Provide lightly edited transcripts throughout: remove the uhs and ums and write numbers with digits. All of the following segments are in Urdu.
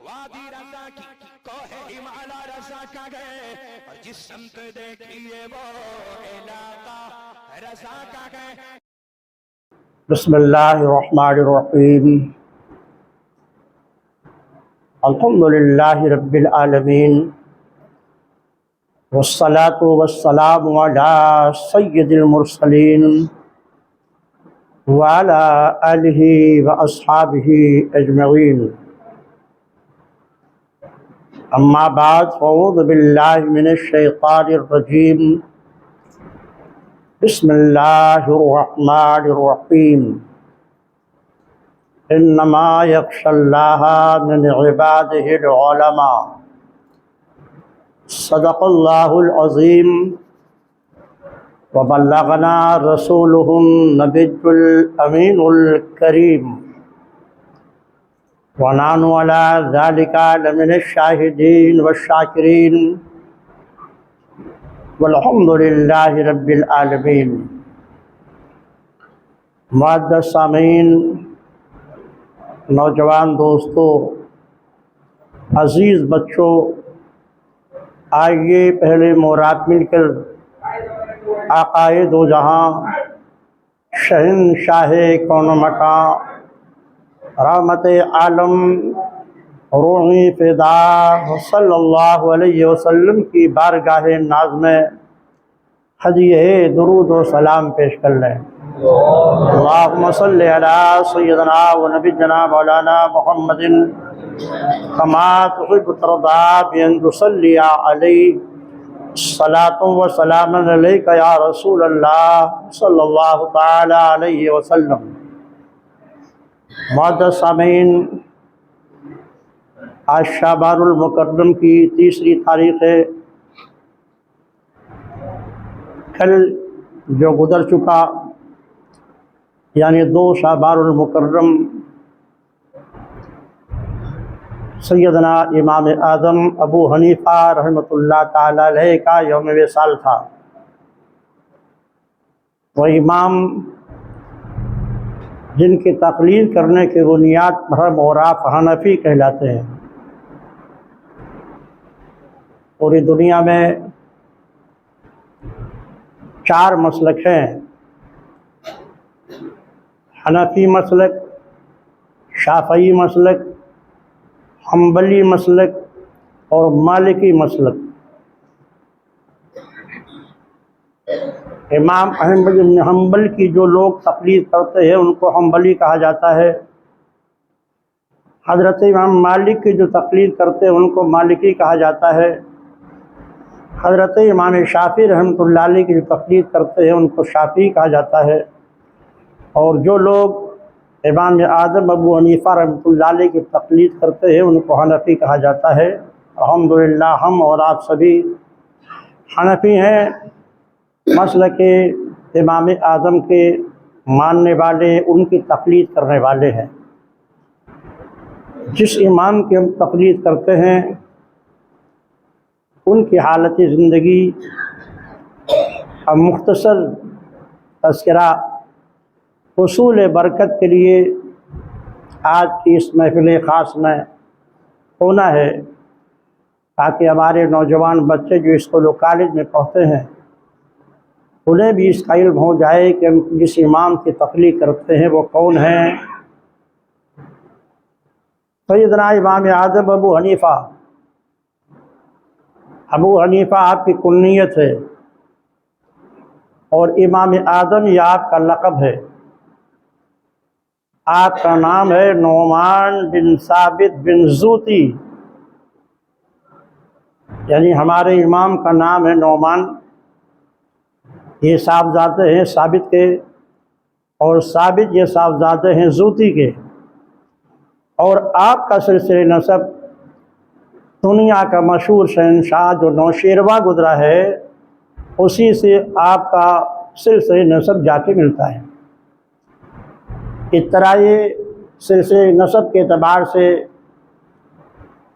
وادی رضا کی کوہ ہمالا رضا کا گئے اور جس سمت دیکھیے وہ علاقہ رضا کا گئے. بسم اللہ الرحمن الرحیم. الحمد للہ رب العالمین والصلاة والسلام علی سید المرسلین وعلی آلہ واصحابہ اجمعین. اما بعد فاعوذ باللہ من الشیطان الرجیم. بسم اللہ الرحمن الرحیم. انما یخشی اللہ من عبادہ العلماء. صدق اللہ العظیم. وبلغنا رسولہ النبی الامین الکریم. ونحن علی ذلک لمن الشاہدین والشاکرین. والحمد للہ رب العالمین. معزز سامعین، نوجوان دوستو، عزیز بچوں، آئیے پہلے مراد مل کر آقائے دو جہاں، شہنشاہ کون و مکان، رحمت عالم، روحی فدا صلی اللہ علیہ وسلم کی بارگاہ ناز میں ہدیہ درود و سلام پیش کر لیں. اللہم صلی علی سیدنا و نبینا مولانا محمد کما تحب ترضا بأن تصلی علیہ صلاۃ و سلام علیک یا رسول اللہ صلی اللہ تعالی علیہ وسلم. معزز سامعین، آج شعبان المکرم کی 3 تاریخ ہے. کل جو گزر چکا یعنی 2 شعبان المکرم سیدنا امام اعظم ابو حنیفہ رحمۃ اللہ تعالی علیہ کا یوم وصال تھا. وہ امام جن کی تقلید کرنے کے بنیاد پر موراف حنفی کہلاتے ہیں. پوری دنیا میں 4 مسلک ہیں: حنفی مسلک، شافعی مسلک، حنبلی مسلک اور مالکی مسلک. امام احمد بن حنبل کی جو لوگ تقلید کرتے ہیں ان کو حنبلی کہا جاتا ہے. حضرت امام مالک کی جو تقلید کرتے ہیں ان کو مالکی کہا جاتا ہے. حضرت امام شافعی رحمۃ اللہ علیہ کی جو تقلید کرتے ہیں ان کو شافعی کہا جاتا ہے. اور جو لوگ امام اعظم ابو حنیفہ رحمۃ اللہ علیہ کی تقلید کرتے ہیں ان کو حنفی کہا جاتا ہے. الحمدللہ ہم اور آپ سبھی حنفی ہیں، مسلک امام اعظم کے ماننے والے، ان کی تقلید کرنے والے ہیں. جس امام کی ہم تقلید کرتے ہیں ان کی حالت زندگی مختصر تذکرہ حصول برکت کے لیے آج کی اس محفل خاص میں ہونا ہے، تاکہ ہمارے نوجوان بچے جو اسکول و کالج میں پڑھتے ہیں انہیں بھی اس کا علم ہو جائے کہ ہم جس امام کی تقلید کرتے ہیں وہ کون ہیں. سیدنا امام اعظم ابو حنیفہ. ابو حنیفہ آپ کی کنیت ہے اور امام اعظم یہ آپ کا لقب ہے. آپ کا نام ہے نعمان بن ثابت بن زوتی، یعنی ہمارے امام کا نام ہے نعمان. یہ صاحبزادے ہیں ثابت کے، اور ثابت یہ صاحبزادے ہیں زوتی کے. اور آپ کا سلسلہ نسب دنیا کا مشہور شہنشاہ جو نوشیروہ گزرا ہے اسی سے آپ کا سلسلہ نسب جا کے ملتا ہے. اس طرح یہ سلسلہ نسب کے اعتبار سے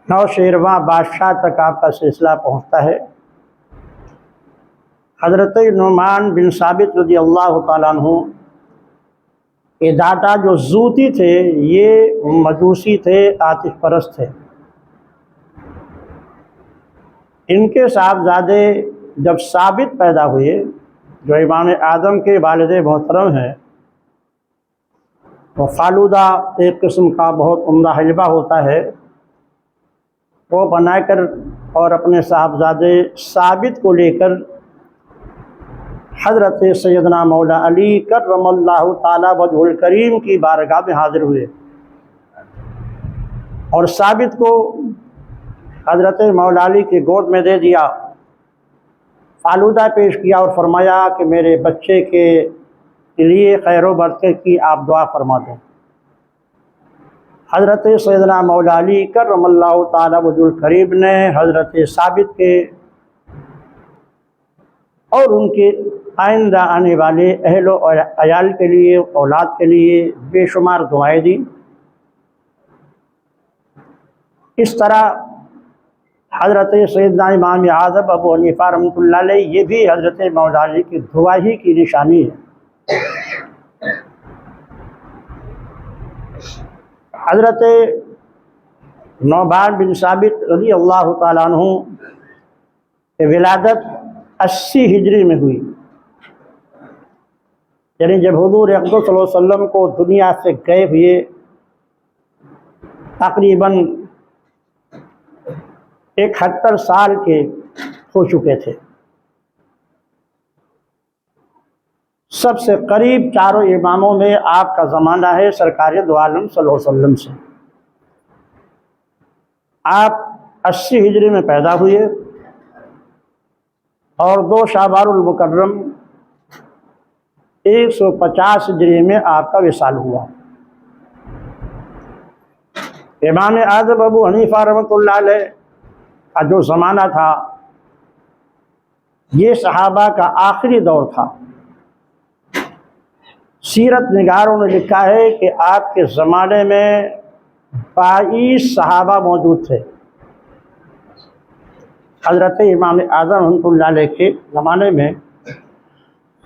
نوشیروہ بادشاہ تک آپ کا سلسلہ پہنچتا ہے. حضرت نعمان بن ثابت رضی اللہ تعالیٰ عنہ کے دادا جو زوتی تھے یہ مجوسی تھے، آتش پرست تھے. ان کے صاحبزادے جب ثابت پیدا ہوئے جو امام اعظم کے والد محترم ہیں، وہ فالودہ ایک قسم کا بہت عمدہ حلوہ ہوتا ہے، وہ بنا کر اور اپنے صاحبزادے ثابت کو لے کر حضرت سیدنا مولا علی کرم اللہ تعالی وجہ الکریم کی بارگاہ میں حاضر ہوئے، اور ثابت کو حضرت مولا علی کی گود میں دے دیا، فالودہ پیش کیا اور فرمایا کہ میرے بچے کے لیے خیر و برکت کی آپ دعا فرما دیں۔ حضرت سیدنا مولا علی کرم اللہ تعالی وجہ الکریم نے حضرت ثابت کے اور ان کے آئندہ آنے والے اہل و عیال کے لیے، اولاد کے لیے بے شمار دعائیں دی۔ اس طرح حضرت سیدنا امام اعظم ابو حنیفہ رحمۃ اللہ علیہ، یہ بھی حضرت مولا علی کی دعا ہی کی نشانی ہے۔ حضرت نعمان بن ثابت رضی اللہ تعالیٰ عنہ کی ولادت 80 ہجری میں ہوئی، یعنی جب حضور اقدس صلی اللہ علیہ وسلم کو دنیا سے گئے ہوئے تقریباً 71 سال کے ہو چکے تھے۔ سب سے قریب چاروں اماموں میں آپ کا زمانہ ہے سرکار دو عالم صلی اللہ علیہ وسلم سے۔ آپ 80 ہجری میں پیدا ہوئے اور 2 شعبان المکرم 150 ہجری میں آپ کا وصال ہوا۔ امام اعظم ابو حنیفہ رحمۃ اللہ علیہ کا جو زمانہ تھا یہ صحابہ کا آخری دور تھا۔ سیرت نگاروں نے لکھا ہے کہ آپ کے زمانے میں 22 صحابہ موجود تھے۔ حضرت امام اعظم رحمۃ اللہ علیہ کے زمانے میں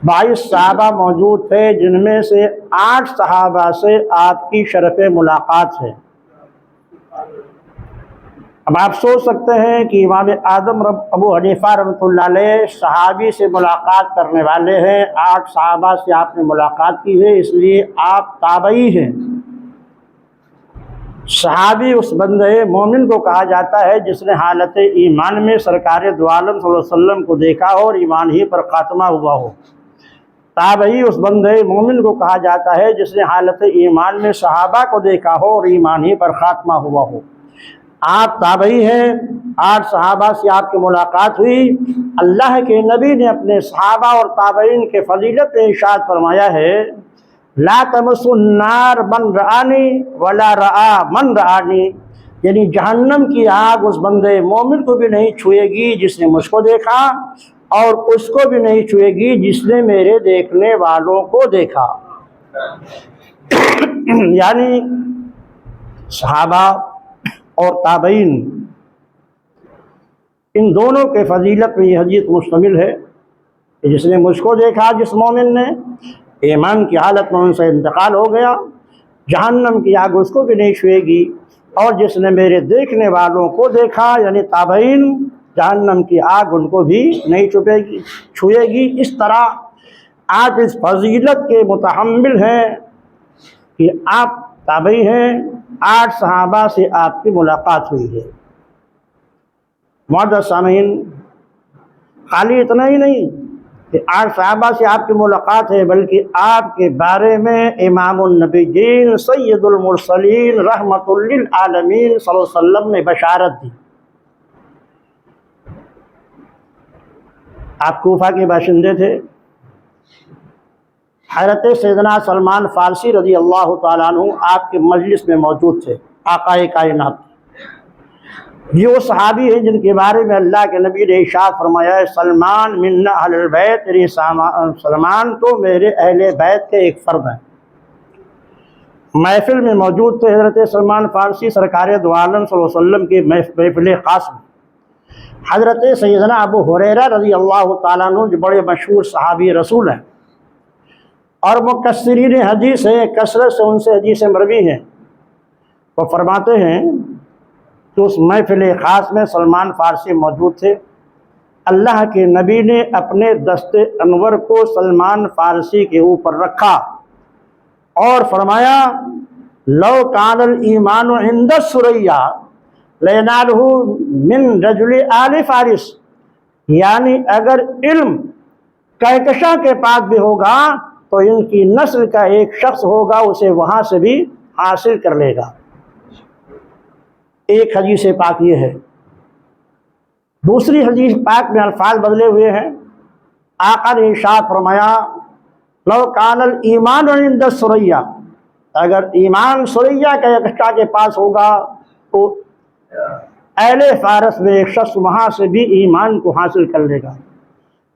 22 صحابہ موجود تھے، جن میں سے 8 صحابہ سے آپ کی شرف ملاقات ہے۔ اب آپ سوچ سکتے ہیں کہ امام اعظم ابو حنیفہ رحمۃ اللہ علیہ صحابی سے ملاقات کرنے والے ہیں، 8 صحابہ سے آپ نے ملاقات کی ہے، اس لیے آپ تابعی ہیں۔ صحابی اس بندے مومن کو کہا جاتا ہے جس نے حالت ایمان میں سرکار دو عالم صلی اللہ علیہ وسلم کو دیکھا ہو اور ایمان ہی پر خاتمہ ہوا ہو۔ تابعی اس بندے مومن کو کہا جاتا ہے جس نے حالت ایمان میں صحابہ کو دیکھا ہو اور ایمان ہی پر خاتمہ ہوا ہو۔ آپ تابعی ہیں، 8 صحابہ سے آپ کی ملاقات ہوئی۔ اللہ کے نبی نے اپنے صحابہ اور تابعین کے فضیلت میں ارشاد فرمایا ہے، لا تمس النار من رآنی ولا رآ من رآنی، یعنی جہنم کی آگ اس بندے مومن کو بھی نہیں چھوئے گی جس نے مجھ کو دیکھا، اور اس کو بھی نہیں چھوئے گی جس نے میرے دیکھنے والوں کو دیکھا۔ یعنی صحابہ اور تابعین، ان دونوں کے فضیلت میں یہ حدیث مشتمل ہے کہ جس نے مجھ کو دیکھا، جس مومن نے ایمان کی حالت میں ان سے انتقال ہو گیا، جہنم کی آگ اس کو بھی نہیں چھوئے گی، اور جس نے میرے دیکھنے والوں کو دیکھا یعنی تابعین، جہنم کی آگ ان کو بھی نہیں چھوئے گی۔ اس طرح آپ اس فضیلت کے متحمل ہیں کہ آپ تابعی ہیں، 8 صحابہ سے آپ کی ملاقات ہوئی ہے۔ معزز سامعین، خالی اتنا ہی نہیں کہ 8 صحابہ سے آپ کی ملاقات ہے، بلکہ آپ کے بارے میں امام النبیین سید المرسلین رحمت للعالمین صلی اللہ علیہ وسلم نے بشارت دی۔ آپ کوفہ کے باشندے تھے۔ حضرت سیدنا سلمان فارسی رضی اللہ تعالیٰ عنہ آپ کے مجلس میں موجود تھے، آقا کائنات۔ یہ وہ صحابی ہیں جن کے بارے میں اللہ کے نبی نے ارشاد فرمایا ہے، سلمان من اہل البیت، یعنی سلمان تو میرے اہل بیت کے ایک فرد ہیں۔ محفل میں موجود تھے حضرت سلمان فارسی سرکار دو عالم صلی اللہ علیہ وسلم کے محفل خاص میں۔ حضرت سیدنا ابو ہریرہ رضی اللہ تعالیٰ عنہ جو بڑے مشہور صحابی رسول ہیں اور مکثرین حدیث ہیں، کثرت سے ان سے حدیث مروی ہیں، وہ فرماتے ہیں کہ اس محفل خاص میں سلمان فارسی موجود تھے۔ اللہ کے نبی نے اپنے دست انور کو سلمان فارسی کے اوپر رکھا اور فرمایا لو کان الایمان عند الثریا لینالہ من رجل آل فارس، یعنی اگر علم کہکشاں کے پاس بھی ہوگا تو ان کی نسل کا ایک شخص ہوگا اسے وہاں سے بھی حاصل کر لے گا۔ ایک حدیث پاک یہ ہے۔ دوسری حدیث پاک میں الفاظ بدلے ہوئے ہیں۔ آقا نے ارشاد فرمایا لو کان الایمان عند الثریا، اگر ایمان ثریا کہکشاں کے پاس ہوگا تو اہل فارس میں ایک شخص وہاں سے بھی ایمان کو حاصل کر لے گا۔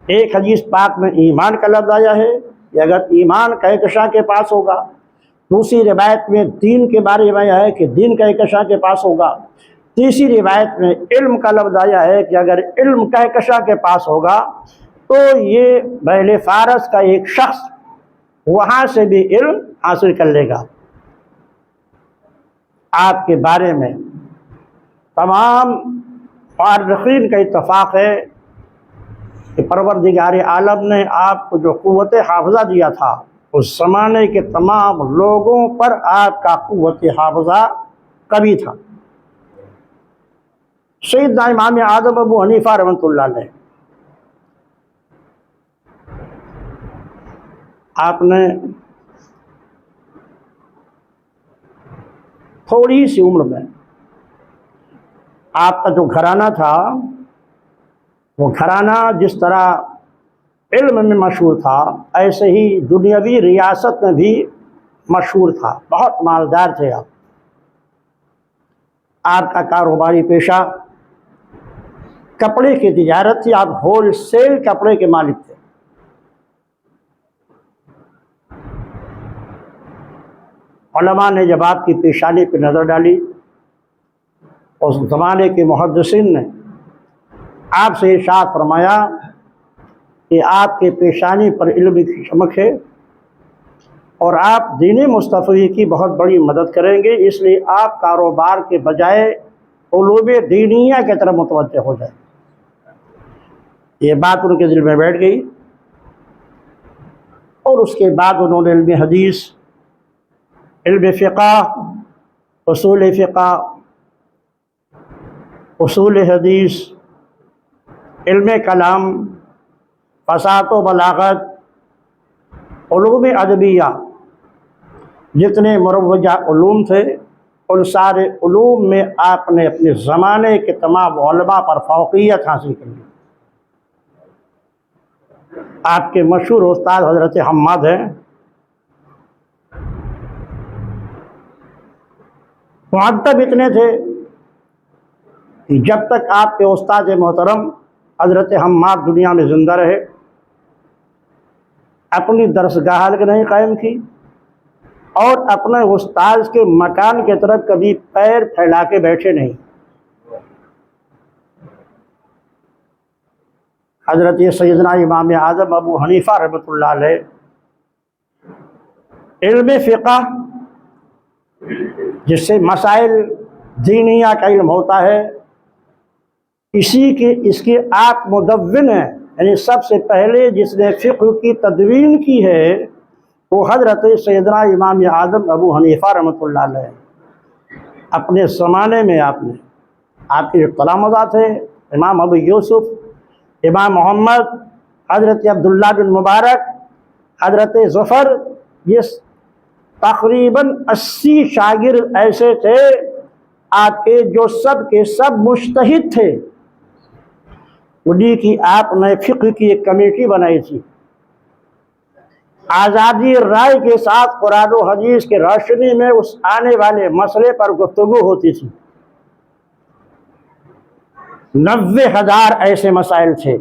ایک حدیث پاک میں ایمان کا لفظ آیا ہے کہ اگر ایمان کہکشاں کے پاس ہوگا، دوسری روایت میں دین کے بارے میں آیا ہے کہ دین کہکشاں کے پاس ہوگا، تیسری روایت میں علم کا لفظ آیا ہے کہ اگر علم کہکشاں کے پاس ہوگا تو یہ اہل فارس کا ایک شخص وہاں سے بھی علم حاصل کر لے گا۔ آپ کے بارے میں تمام مورخین کا اتفاق ہے کہ پروردگار عالم نے آپ کو جو قوت حافظہ دیا تھا اس زمانے کے تمام لوگوں پر آپ کا قوت حافظہ قوی تھا۔ سیدنا امام اعظم ابو حنیفہ رحمۃ اللہ علیہ، آپ نے تھوڑی سی عمر میں آپ کا جو گھرانہ تھا وہ گھرانہ جس طرح علم میں مشہور تھا ایسے ہی دنیاوی ریاست میں بھی مشہور تھا، بہت مالدار تھے آپ۔ آپ کا کاروباری پیشہ کپڑے کی تجارت تھی، آپ ہول سیل کپڑے کے مالک تھے۔ علماء نے جب آپ کی پیشانی پہ نظر ڈالی، اس زمانے کے محدثین نے آپ سے ارشاد فرمایا کہ آپ کے پیشانی پر علم کی چمک ہے اور آپ دین مصطفی کی بہت بڑی مدد کریں گے، اس لیے آپ کاروبار کے بجائے علوم دینیہ کی طرف متوجہ ہو جائیں۔ یہ بات ان کے دل میں بیٹھ گئی اور اس کے بعد انہوں نے علم حدیث، علم فقہ، اصول فقہ، اصول حدیث، علم کلام، فصاحت و بلاغت، علوم ادبیہ، جتنے مروجہ علوم تھے ان سارے علوم میں آپ نے اپنے زمانے کے تمام علماء پر فوقیت حاصل کی۔ آپ کے مشہور استاد حضرت حماد ہیں، مؤدب اتنے تھے کہ جب تک آپ کے استاد محترم حضرت حماد دنیا میں زندہ رہے اپنی درسگاہ نہیں قائم کی اور اپنے استاد کے مکان کی طرف کبھی پیر پھیلا کے بیٹھے نہیں۔ حضرت سیدنا امام اعظم ابو حنیفہ رحمۃ اللہ علیہ علم فقہ جس سے مسائل دینیہ کا علم ہوتا ہے، اس کے آپ مدون ہیں، یعنی سب سے پہلے جس نے فقہ کی تدوین کی ہے وہ حضرت سیدنا امام اعظم ابو حنیفہ رحمۃ اللہ علیہ۔ اپنے زمانے میں آپ کے جو تلامذات ہیں امام ابو یوسف، امام محمد، حضرت عبداللہ بن مبارک، حضرت ظفر، یہ تقریباً 80 شاگرد ایسے تھے آپ کے جو سب کے سب مجتہد تھے۔ انہی کی آپ نے فقہ کی ایک کمیٹی بنائی تھی، آزادی رائے کے ساتھ قرآن و حدیث کے روشنی میں اس آنے والے مسئلے پر گفتگو ہوتی تھی۔ 90,000 ایسے مسائل تھے۔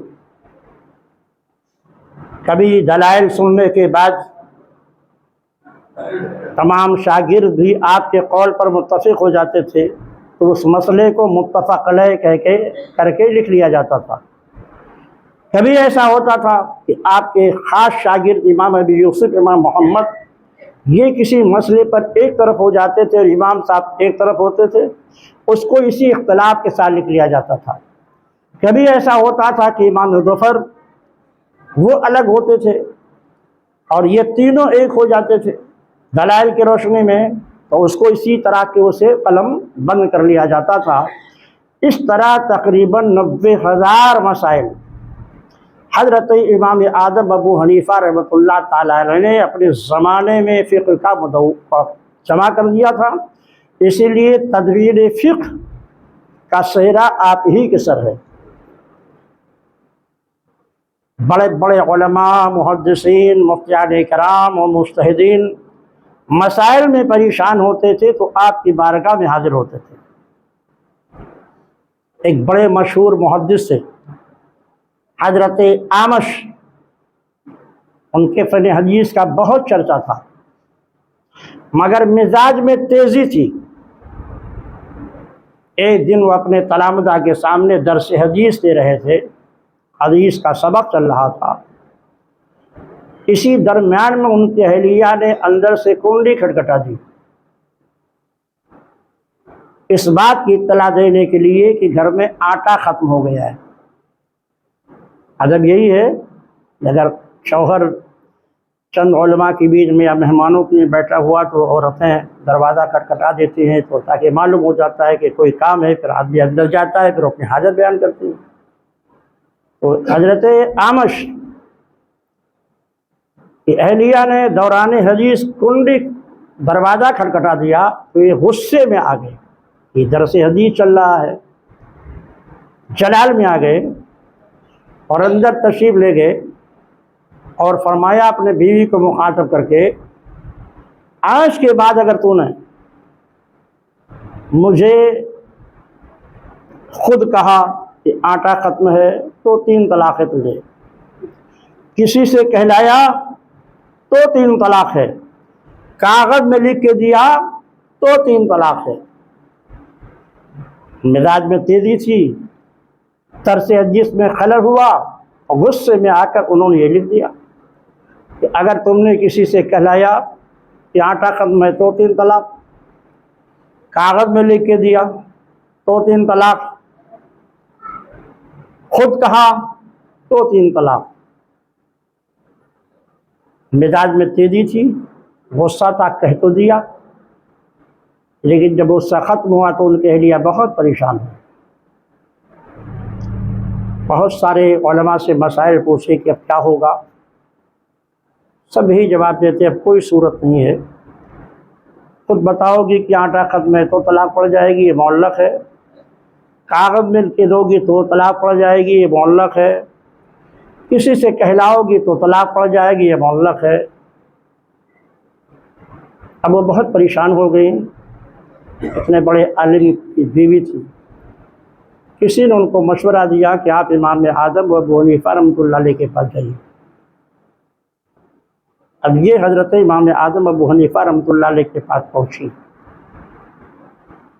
کبھی دلائل سننے کے بعد تمام شاگرد بھی آپ کے قول پر متفق ہو جاتے تھے تو اس مسئلے کو متفق علیہ کر کے لکھ لیا جاتا تھا۔ کبھی ایسا ہوتا تھا کہ آپ کے خاص شاگرد امام ابو یوسف، امام محمد، یہ کسی مسئلے پر ایک طرف ہو جاتے تھے اور امام صاحب ایک طرف ہوتے تھے، اس کو اسی اختلاف کے ساتھ لکھ لیا جاتا تھا۔ کبھی ایسا ہوتا تھا کہ امام ظفر وہ الگ ہوتے تھے اور یہ تینوں ایک ہو جاتے تھے دلائل کی روشنی میں، تو اس کو اسی طرح کے اسے قلم بند کر لیا جاتا تھا۔ اس طرح تقریباً 90,000 مسائل حضرت امام اعظم ابو حنیفہ رحمۃ اللہ تعالیٰ علیہ نے اپنے زمانے میں فقہ کا جمع کر دیا تھا، اسی لیے تدوین فقہ کا سہرا آپ ہی کے سر ہے۔ بڑے بڑے علماء، محدثین، مفتیان کرام اور مجتہدین مسائل میں پریشان ہوتے تھے تو آپ کی بارگاہ میں حاضر ہوتے تھے۔ ایک بڑے مشہور محدث تھے حضرت اعمش، ان کے فن حدیث کا بہت چرچا تھا، مگر مزاج میں تیزی تھی۔ ایک دن وہ اپنے تلامذہ کے سامنے درس حدیث دے رہے تھے، حدیث کا سبق چل رہا تھا۔ اسی درمیان میں ان کی اہلیہ نے اندر سے کنڈی کھٹکھٹا دی، اس بات کی اطلاع دینے کے لیے کہ گھر میں آٹا ختم ہو گیا ہے۔ ادب یہی ہے کہ اگر شوہر چند علماء کے بیچ میں یا مہمانوں کے لیے بیٹھا ہوا تو عورتیں دروازہ کھٹکھٹا دیتی ہیں تو تاکہ معلوم ہو جاتا ہے کہ کوئی کام ہے، پھر آدمی اندر جاتا ہے، پھر اپنی حاجت بیان کرتی ہے۔ تو حضرت اعمش کی اہلیہ نے دوران حدیث کنڈی دروازہ کھٹکھٹا دیا تو یہ غصے میں آ گئے، یہ درس حدیث چل رہا ہے، جلال میں آ گئے اور اندر تشریف لے گئے اور فرمایا اپنے بیوی کو مخاطب کر کے، آج کے بعد اگر تو نے مجھے خود کہا کہ آٹا ختم ہے تو 3 طلاق ہے تجھے، کسی سے کہلایا تو 3 طلاق ہے، کاغذ میں لکھ کے دیا تو 3 طلاق ہے۔ مزاج میں تیزی تھی، طرز حدیث میں خلل ہوا اور غصے میں آ کر انہوں نے یہ لکھ دیا کہ اگر تم نے کسی سے کہلایا کہ آٹا ختم ہے تو 3 طلاق، کاغذ میں لکھ کے دیا تو 3 طلاق، خود کہا تو 3 طلاق۔ مزاج میں تیزی تھی، غصہ تھا، کہہ تو دیا، لیکن جب غصہ ختم ہوا تو ان کے اہلیہ بہت پریشان ہوئے۔ بہت سارے علماء سے مسائل پوچھے کہ اب کیا ہوگا، سب ہی جواب دیتے اب کوئی صورت نہیں ہے، خود بتاؤ گی کہ آٹا ختم ہے تو طلاق پڑ جائے گی، یہ معلق ہے، کاغذ میں کے دو گی تو طلاق پڑ جائے گی، یہ معلق ہے، کسی سے کہلاؤ گی تو طلاق پڑ جائے گی، یہ معلق ہے۔ اب وہ بہت پریشان ہو گئی، اتنے بڑے عالم کی بیوی تھی، کسی نے ان کو مشورہ دیا کہ آپ امام اعظم و ابو حنیفہ رحمۃ اللہ علیہ کے پاس جائیے۔ اب یہ حضرت امام اعظم ابو حنیفہ رحمۃ اللہ علیہ کے پاس پہنچی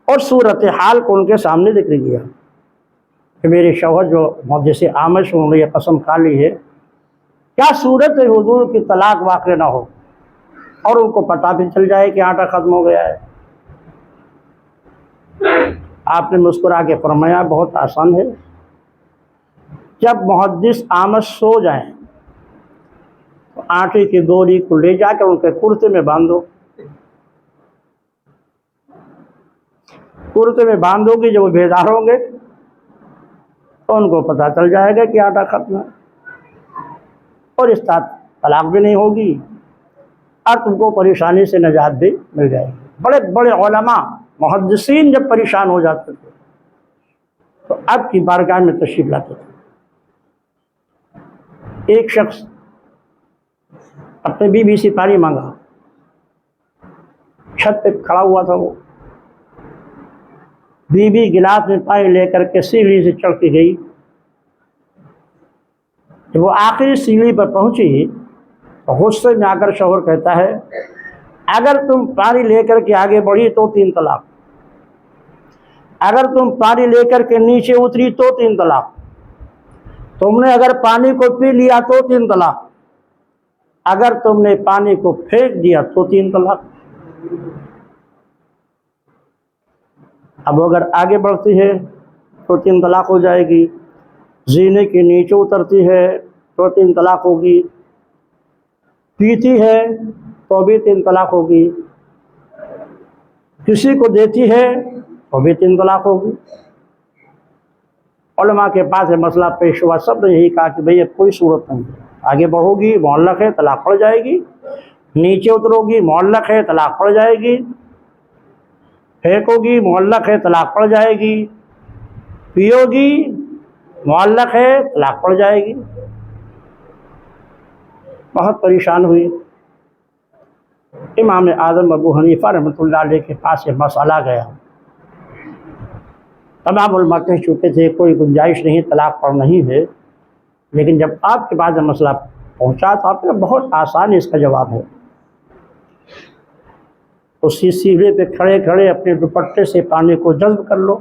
اور صورتحال کو ان کے سامنے ذکر کیا کہ میرے شوہر جو محدث اعمش انہوں نے یہ قسم کھا لی ہے، کیا صورت ہے حضور کی طلاق واقع نہ ہو اور ان کو پتہ بھی چل جائے کہ آٹا ختم ہو گیا ہے۔ آپ نے مسکرا کے فرمایا بہت آسان ہے، جب محدث اعمش سو جائیں تو آٹے کی ڈوری کو لے جا کر ان کے کرتے میں باندھو، کرتے میں باندھو گی، جب وہ بیدار ہوں گے تو ان کو پتہ چل جائے گا کہ آٹا ختم ہے اور اس کا طلاق بھی نہیں ہوگی اور تم کو پریشانی سے نجات بھی مل جائے گی۔ بڑے بڑے علماء محدثین جب پریشان ہو جاتے تھے تو اب کی بارگاہ میں تشریف لاتے تھے۔ ایک شخص اپنے بیوی سے پانی مانگا، چھت پہ کھڑا ہوا تھا، وہ بیوی گلاس میں پانی لے کر کے سیڑھی سے چڑھ کے گئی، جب وہ آخری سیڑھی پر پہنچی تو غصے میں آ کر شوہر کہتا ہے اگر تم پانی لے کر کے آگے بڑھی تو 3 طلاق، اگر تم پانی لے کر کے نیچے اتری تو 3 طلاق، تم نے اگر پانی کو پی لیا تو 3 طلاق، اگر تم نے پانی کو پھینک دیا تو 3 طلاق۔ اب اگر آگے بڑھتی ہے تو 3 طلاق ہو جائے گی، زینے کے نیچے اترتی ہے تو 3 طلاق ہوگی، پیتی ہے تو بھی 3 طلاق ہوگی، کسی کو دیتی ہے تو بھی 3 طلاق ہوگی۔ علماء کے پاس یہ مسئلہ پیش ہوا، سب نے یہی کہا کہ بھئی اب کوئی صورت نہیں، آگے بڑھو گی معلق ہے طلاق پڑ جائے گی، نیچے اترو گی معلق ہے طلاق پڑ جائے گی، پھینکو گی معلق ہے طلاق پڑ جائے گی، پیو گی معلق ہے طلاق پڑ جائے گی۔ بہت پریشان ہوئی، امام اعظم ابو حنیفہ رحمۃ اللہ علیہ کے پاس یہ مسئلہ گیا، تمام علماء کہہ چکے تھے کوئی گنجائش نہیں، طلاق پڑھنا ہی ہے، لیکن جب آپ کے پاس یہ مسئلہ پہنچا تو آپ نے بہت آسان اس کا جواب ہے۔ اسی سیڑھے پہ کھڑے کھڑے اپنے دوپٹے سے پانی کو جذب کر لو۔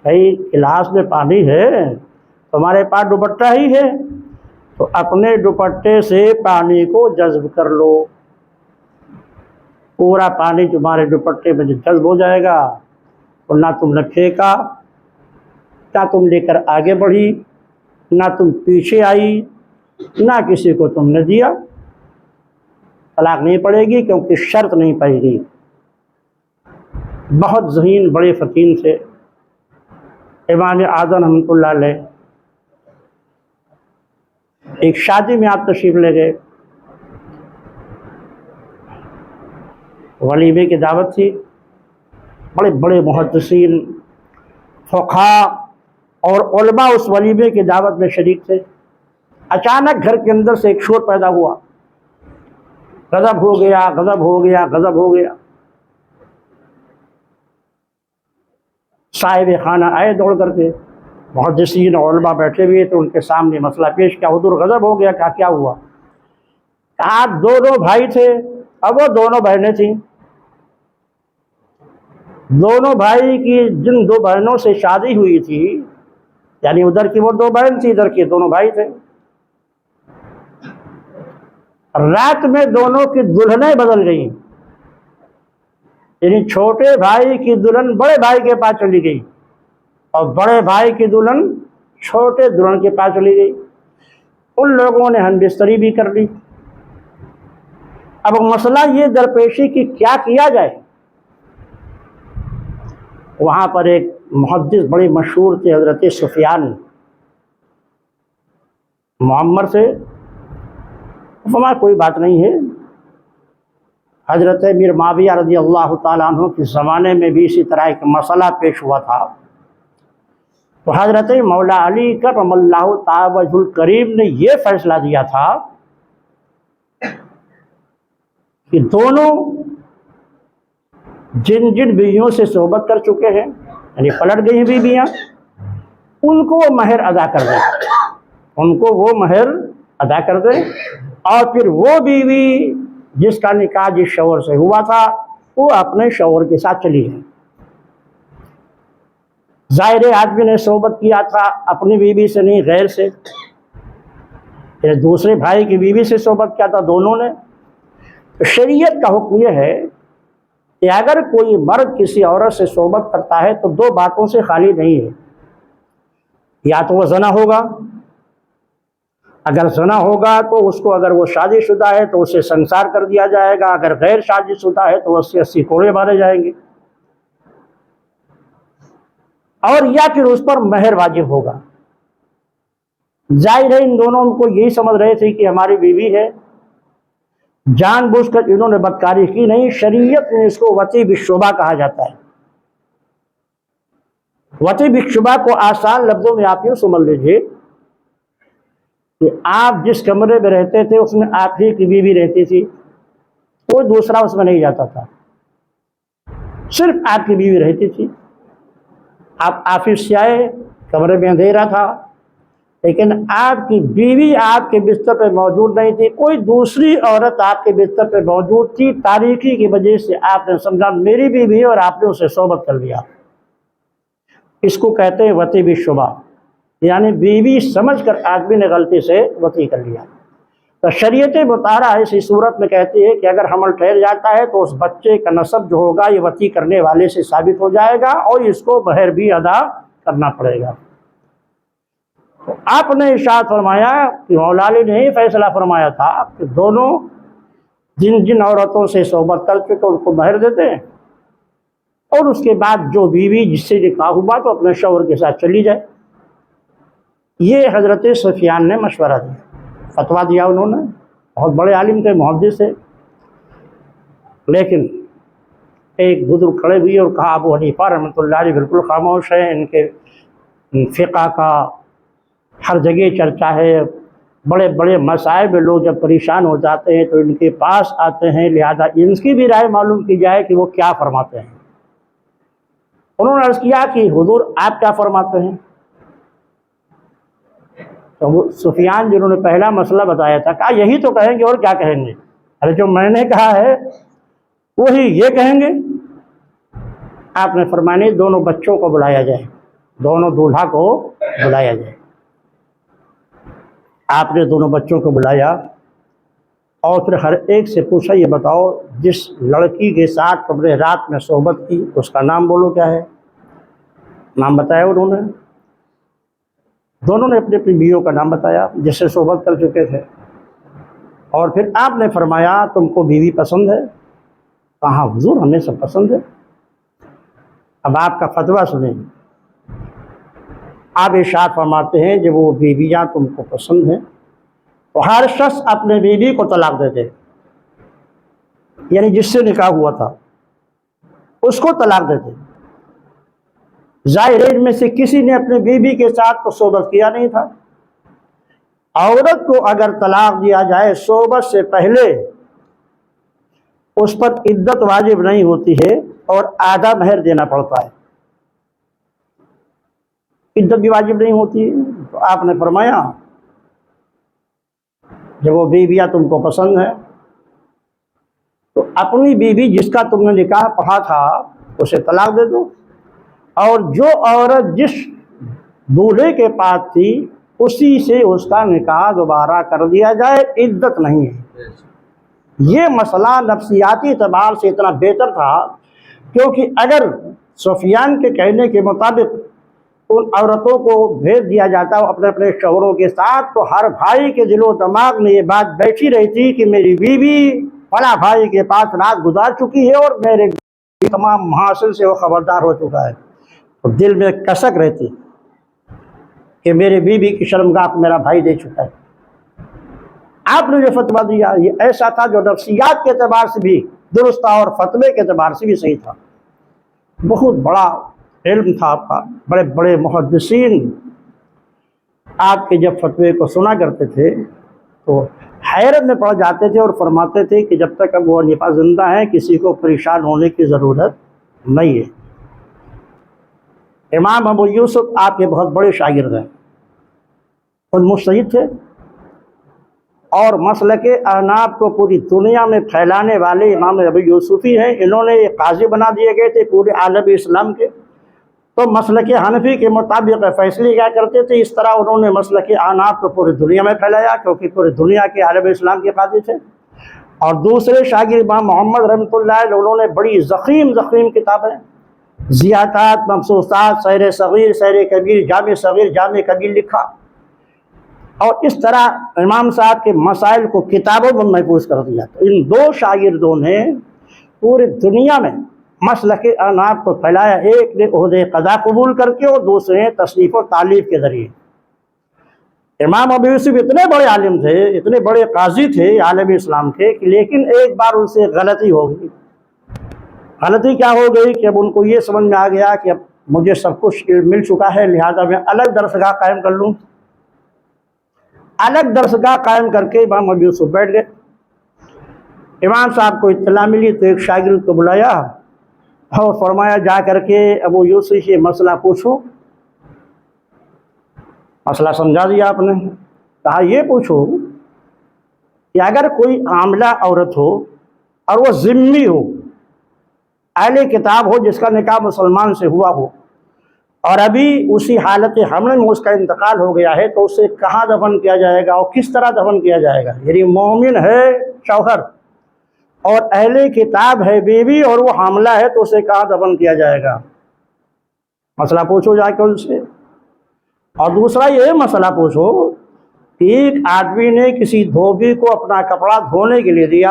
بھائی گلاس میں پانی ہے، تمہارے پاس دوپٹہ ہی ہے تو اپنے دوپٹے سے پانی کو جذب کر لو، پورا پانی تمہارے دوپٹے میں جذب ہو جائے گا، اور نہ تم نے پھینکا، نہ تم لے کر آگے بڑھی، نہ تم پیچھے آئی، نہ کسی کو تم نے دیا، طلاق نہیں پڑے گی کیونکہ شرط نہیں پڑے گی۔ بہت ذہین بڑے فقیر تھے امام اعظم رحمۃ اللہ علیہ، ایک شادی میں آپ تشریف لے گئے، ولیمے کی دعوت تھی، بڑے بڑے محدثین فقہاء اور علماء اس ولیمے کی دعوت میں شریک تھے۔ اچانک گھر کے اندر سے ایک شور پیدا ہوا، غضب ہو گیا، غضب ہو گیا، غضب ہو گیا۔ صاحب خانہ آئے دوڑ کر کے، محدثین علماء بیٹھے ہوئے تو ان کے سامنے مسئلہ پیش کیا، حضور غضب ہو گیا، کیا ہوا؟ آپ دونوں بھائی تھے، اب وہ دونوں بہنیں تھیں، دونوں بھائی کی جن 2 بہنوں سے شادی ہوئی تھی، یعنی ادھر کی وہ 2 بہن تھی، ادھر کے دونوں بھائی تھے، رات میں دونوں کی دلہنیں بدل گئیں، یعنی چھوٹے بھائی کی دلہن بڑے بھائی کے پاس چلی گئی اور بڑے بھائی کی دلہن چھوٹے دلہن کے پاس چلی گئی۔ ان لوگوں نے ہم بستری بھی کر لی۔ اب مسئلہ یہ درپیشی کہ کیا کیا جائے۔ وہاں پر ایک محدث بڑے مشہور تھے، حضرت سفیان معمر سے، فرمایا کوئی بات نہیں ہے۔ حضرت امیر معاویہ رضی اللہ تعالیٰ عنہ کے زمانے میں بھی اسی طرح ایک مسئلہ پیش ہوا تھا، تو حضرت مولا علی کرم اللہ تعالی وجہ الکریم نے یہ فیصلہ دیا تھا کہ دونوں جن جن بیویوں سے صحبت کر چکے ہیں، یعنی پلٹ گئی بیویاں، ان کو وہ مہر ادا کر دیں، ان کو وہ مہر ادا کر دیں، اور پھر وہ بیوی جس کا نکاح جس شوہر سے ہوا تھا وہ اپنے شوہر کے ساتھ چلی ہے۔ ظاہر آدمی نے صحبت کیا تھا اپنی بیوی سے نہیں، غیر سے، پھر دوسرے بھائی کی بیوی سے صحبت کیا تھا دونوں نے۔ شریعت کا حکم یہ ہے کہ اگر کوئی مرد کسی عورت سے صحبت کرتا ہے تو 2 باتوں سے خالی نہیں ہے، یا تو وہ زنا ہوگا، اگر زنا ہوگا تو اس کو، اگر وہ شادی شدہ ہے تو اسے سنسار کر دیا جائے گا، اگر غیر شادی شدہ ہے تو اس سے 80 کوڑے مارے جائیں گے، اور یا پھر اس پر مہر واجب ہوگا۔ ظاہر ہے ان دونوں کو یہی سمجھ رہے تھے کہ ہماری بیوی ہے، جان بوجھ کر انہوں نے بدکاری کی نہیں۔ شریعت میں اس کو وطی بالشبہ کہا جاتا ہے۔ وطی بالشبہ کو آسان لفظوں میں آپ یوں سمجھ لیجیے کہ آپ جس کمرے میں رہتے تھے اس میں آپ ہی کی بیوی رہتی تھی، کوئی دوسرا اس میں نہیں جاتا تھا، صرف آپ کی بیوی رہتی تھی۔ آپ آفس سے آئے، کمرے میں اندھیرا تھا، لیکن آپ کی بیوی آپ کے بستر پہ موجود نہیں تھی، کوئی دوسری عورت آپ کے بستر پہ موجود تھی، تاریکی کی وجہ سے آپ نے سمجھا میری بیوی ہے اور آپ نے اسے صحبت کر لیا۔ اس کو کہتے ہیں وطی بالشبہ، یعنی بیوی سمجھ کر آدمی نے غلطی سے وطی کر لیا۔ تو شریعت مطالعہ ایسی صورت میں کہتی ہے کہ اگر حمل ٹھہر جاتا ہے تو اس بچے کا نسب جو ہوگا یہ وطی کرنے والے سے ثابت ہو جائے گا اور اس کو مہر بھی ادا کرنا پڑے گا۔ تو آپ نے ارشاد فرمایا کہ مولا علی نے ہی فیصلہ فرمایا تھا کہ دونوں جن جن عورتوں سے صحبت کر کے تو ان کو مہر دیتے ہیں، اور اس کے بعد جو بیوی جس سے نکاح ہوا تو اپنے شوہر کے ساتھ چلی جائے۔ یہ حضرت سفیان نے مشورہ دیا، فتویٰ دیا انہوں نے، بہت بڑے عالم تھے، محدث تھے۔ لیکن ایک بزرگ کھڑے ہوئے اور کہا ابو حنیفہ رحمۃ اللہ علیہ بالکل خاموش ہے، ان کے فقہ کا ہر جگہ چرچا ہے، بڑے بڑے مسائل میں لوگ جب پریشان ہو جاتے ہیں تو ان کے پاس آتے ہیں، لہذا ان کی بھی رائے معلوم کی جائے کہ وہ کیا فرماتے ہیں۔ انہوں نے عرض کیا کہ حضور آپ کیا فرماتے ہیں؟ تو وہ سفیان جنہوں نے پہلا مسئلہ بتایا تھا کہا یہی تو کہیں گے اور کیا کہیں گے، ارے جو میں نے کہا ہے وہی یہ کہیں گے۔ آپ نے فرمایا نہیں، دونوں بچوں کو بلایا جائے، دونوں دولہا کو بلایا جائے۔ آپ نے دونوں بچوں کو بلایا اور پھر ہر ایک سے پوچھا یہ بتاؤ جس لڑکی کے ساتھ تم نے رات میں صحبت کی اس کا نام بولو کیا ہے؟ نام بتایا انہوں نے، دونوں نے اپنی اپنی بیویوں کا نام بتایا جس سے صحبت کر چکے تھے، اور پھر آپ نے فرمایا تم کو بیوی پسند ہے؟ کہا حضور ہمیں سب پسند ہے۔ اب آپ کا فتویٰ سنیں، آپ ارشاد فرماتے ہیں جب وہ بیویاں تم کو پسند ہیں تو ہر شخص اپنے بیوی کو طلاق دیتے، یعنی جس سے نکاح ہوا تھا اس کو طلاق دیتے۔ ظاہر ہے ان میں سے کسی نے اپنے بیوی کے ساتھ تو صحبت کیا نہیں تھا۔ عورت کو اگر طلاق دیا جائے صحبت سے پہلے اس پر عدت واجب نہیں ہوتی ہے اور آدھا مہر دینا پڑتا ہے، عدت بھی واجب نہیں ہوتی ہے۔ تو آپ نے فرمایا جب وہ بیویاں تم کو پسند ہیں تو اپنی بیوی جس کا تم نے نکاح پڑھا تھا اسے طلاق دے دو، اور جو عورت جس دولہے کے پاس تھی اسی سے اس کا نکاح دوبارہ کر دیا جائے، عدت نہیں ہے۔ یہ مسئلہ نفسیاتی اعتبار سے اتنا بہتر تھا کیونکہ اگر سفیان کے کہنے کے مطابق ان عورتوں کو بھیج دیا جاتا اپنے اپنے شوہروں کے ساتھ تو ہر بھائی کے دل و دماغ میں یہ بات بیٹھی رہتی کہ میری بیوی فلاں بھائی کے پاس رات گزار چکی ہے اور میرے تمام محاسن سے وہ خبردار ہو چکا ہے، تو دل میں کسک رہتی کہ میرے بیوی کی شرمگاہ میرا بھائی دے چکا ہے۔ آپ نے جو فتویٰ دیا یہ ایسا تھا جو نفسیات کے اعتبار سے بھی درست تھا اور فتوے کے اعتبار سے بھی صحیح تھا۔ بہت بڑا علم تھا آپ کا، بڑے بڑے محدثین آپ کے جب فتوے کو سنا کرتے تھے تو حیرت میں پڑ جاتے تھے اور فرماتے تھے کہ جب تک ابو حنیفہ زندہ ہیں کسی کو پریشان ہونے کی ضرورت نہیں ہے۔ امام ابو یوسف آپ کے بہت بڑے شاگرد ہیں، خود مجتہد تھے اور مسلک احناف کو پوری دنیا میں پھیلانے والے امام ابو یوسف ہی ہیں۔ انہوں نے یہ قاضی بنا دیے گئے تھے پورے عالم اسلام کے، تو مسلک حنفی کے مطابق فیصلے کیا کرتے تھے، اس طرح انہوں نے مسلک احناف کو پوری دنیا میں پھیلایا کیونکہ پوری دنیا کے عالم اسلام کے قاضی تھے۔ اور دوسرے شاگرد امام محمد رحمۃ اللہ علیہ انہوں نے بڑی ضخیم کتابیں، زیادات، مبسوطات، سیر صغیر، سیر کبیر، جامع صغیر، جامع کبیر لکھا، اور اس طرح امام صاحب کے مسائل کو کتابوں میں محفوظ کر دیا۔ تو ان دو شاگردوں نے پوری دنیا میں مسلک احناف کو پھیلایا، ایک نے عہدے قضا قبول کر کے اور دوسرے نے تصنیف و تالیف کے ذریعے۔ امام ابو یوسف اتنے بڑے عالم تھے، اتنے بڑے قاضی تھے عالم اسلام کے، لیکن ایک بار ان سے غلطی ہو گئی۔ غلطی کیا ہو گئی کہ اب ان کو یہ سمجھ میں آ گیا کہ اب مجھے سب کچھ علم مل چکا ہے، لہذا میں الگ درسگاہ قائم کر لوں۔ الگ درسگاہ قائم کر کے امام ابو یوسف بیٹھ گئے۔ امام صاحب کو اطلاع ملی تو ایک شاگرد کو بلایا اور فرمایا جا کر کے ابو یوسف سے مسئلہ پوچھو۔ مسئلہ سمجھا دیا آپ نے، کہا یہ پوچھو کہ اگر کوئی حاملہ عورت ہو اور وہ ذمہ ہو، اہل کتاب ہو، جس کا نکاح مسلمان سے ہوا ہو اور ابھی اسی حالت حمل میں اس کا انتقال ہو گیا ہے، تو اسے کہاں دفن کیا جائے گا اور کس طرح دفن کیا جائے گا؟ یعنی مومن ہے شوہر اور اہل کتاب ہے بیوی اور وہ حاملہ ہے، تو اسے کہاں دفن کیا جائے گا؟ مسئلہ پوچھو جا کے ان سے۔ اور دوسرا یہ مسئلہ پوچھو کہ ایک آدمی نے کسی دھوبی کو اپنا کپڑا دھونے کے لیے دیا،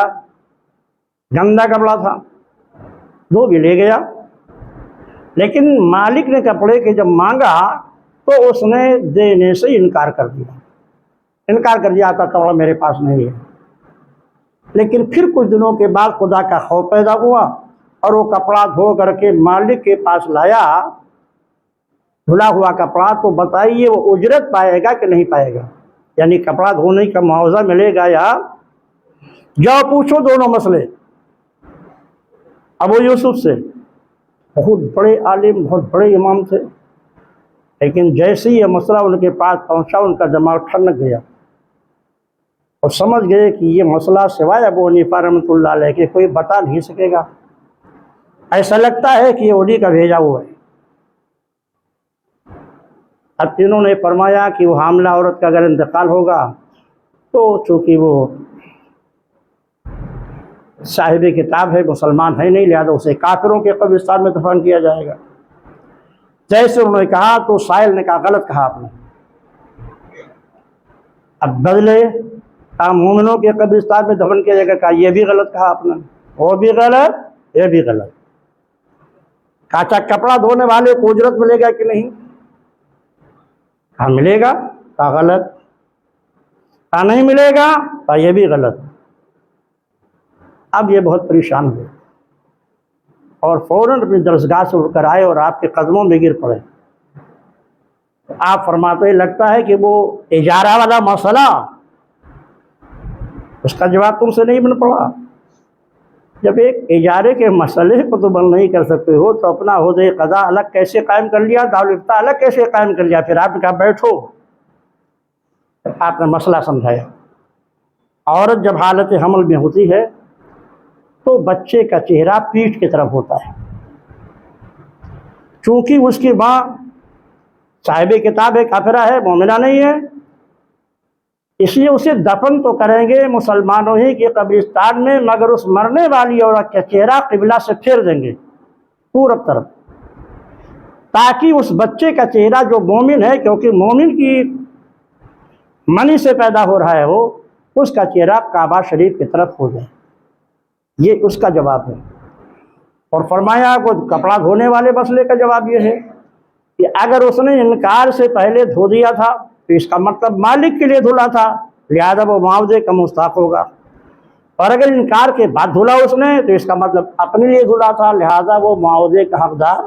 گندا کپڑا تھا، دھوبی لے گیا، لیکن مالک نے کپڑے کے جب مانگا تو اس نے دینے سے انکار کر دیا، آپ کا کپڑا میرے پاس نہیں ہے۔ لیکن پھر کچھ دنوں کے بعد خدا کا خوف پیدا ہوا اور وہ کپڑا دھو کر کے مالک کے پاس لایا، دھلا ہوا کپڑا، تو بتائیے وہ اجرت پائے گا کہ نہیں پائے گا؟ یعنی کپڑا دھونے کا معاوضہ ملے گا یا؟ جاؤ پوچھو دونوں مسئلے ابو یوسف سے، بہت بڑے عالم، بہت بڑے امام تھے، لیکن جیسے ہی یہ مسئلہ ان کے پاس پہنچا ان کا دماغ ٹھنک گیا اور سمجھ گئے کہ یہ مسئلہ سوائے ابو حنیفہ رحمۃ اللہ علیہ کے کوئی بتا نہیں سکے گا، ایسا لگتا ہے کہ یہ انہی کا بھیجا ہوا ہے۔ اب انہوں نے فرمایا کہ وہ حاملہ عورت کا اگر انتقال ہوگا تو چونکہ وہ صاحب کتاب ہے، مسلمان ہے نہیں، لہذا اسے کافروں کے قبرستان میں دفن کیا جائے گا۔ جیسے انہوں نے کہا تو سائل نے کہا غلط کہا آپ نے، اب بدلے کہا مومنوں کے قبرستان میں دفن کیا جائے گا، کہا یہ بھی غلط کہا آپ نے، وہ بھی غلط، یہ بھی غلط۔ کہا اچھا کپڑا دھونے والے کو اجرت ملے گا کہ نہیں؟ کہا ملے گا، کہا غلط، کہا نہیں ملے گا، کہا یہ بھی غلط۔ اب یہ بہت پریشان ہوئے اور فوراً اپنی درسگاہ سے اٹھ کر آئے اور آپ کے قدموں میں گر پڑے۔ آپ فرماتے لگتا ہے کہ وہ اجارہ والا مسئلہ اس کا جواب تم سے نہیں بن پڑا۔ جب ایک اجارے کے مسئلے کو تو بند نہیں کر سکتے ہو تو اپنا عہدۂ قضا الگ کیسے قائم کر لیا، دارالفتہ الگ کیسے قائم کر لیا؟ پھر آپ نے کہا بیٹھو، آپ نے مسئلہ سمجھایا۔ عورت جب حالت حمل میں ہوتی ہے تو بچے کا چہرہ پیٹھ کی طرف ہوتا ہے، چونکہ اس کی ماں صاحب کتاب ہے، کافرہ ہے، مومنہ نہیں ہے، اس لیے اسے دفن تو کریں گے مسلمانوں ہی کے قبرستان میں، مگر اس مرنے والی عورت کا چہرہ قبلہ سے پھیر دیں گے پورب طرف، تاکہ اس بچے کا چہرہ جو مومن ہے، کیونکہ مومن کی منی سے پیدا ہو رہا ہے وہ، اس کا چہرہ کعبہ شریف کی طرف ہو جائے۔ یہ اس کا جواب ہے۔ اور فرمایا وہ کپڑا دھونے والے مسئلے کا جواب یہ ہے کہ اگر اس نے انکار سے پہلے دھو دیا تھا تو اس کا مطلب مالک کے لیے دھلا تھا، لہذا وہ معاوضے کا مستحق ہوگا، اور اگر انکار کے بعد دھلا اس نے تو اس کا مطلب اپنے لیے دھلا تھا، لہذا وہ معاوضے کا حقدار۔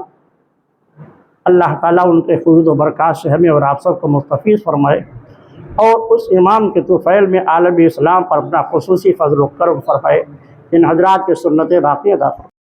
اللہ تعالیٰ ان کے فیض و برکات سے ہمیں اور آپ سب کو مستفیض فرمائے، اور اس امام کے طفیل میں عالم اسلام پر اپنا خصوصی فضل و کرم فرمائے، ان حضرات کی سنت باقی ادا فرمائے۔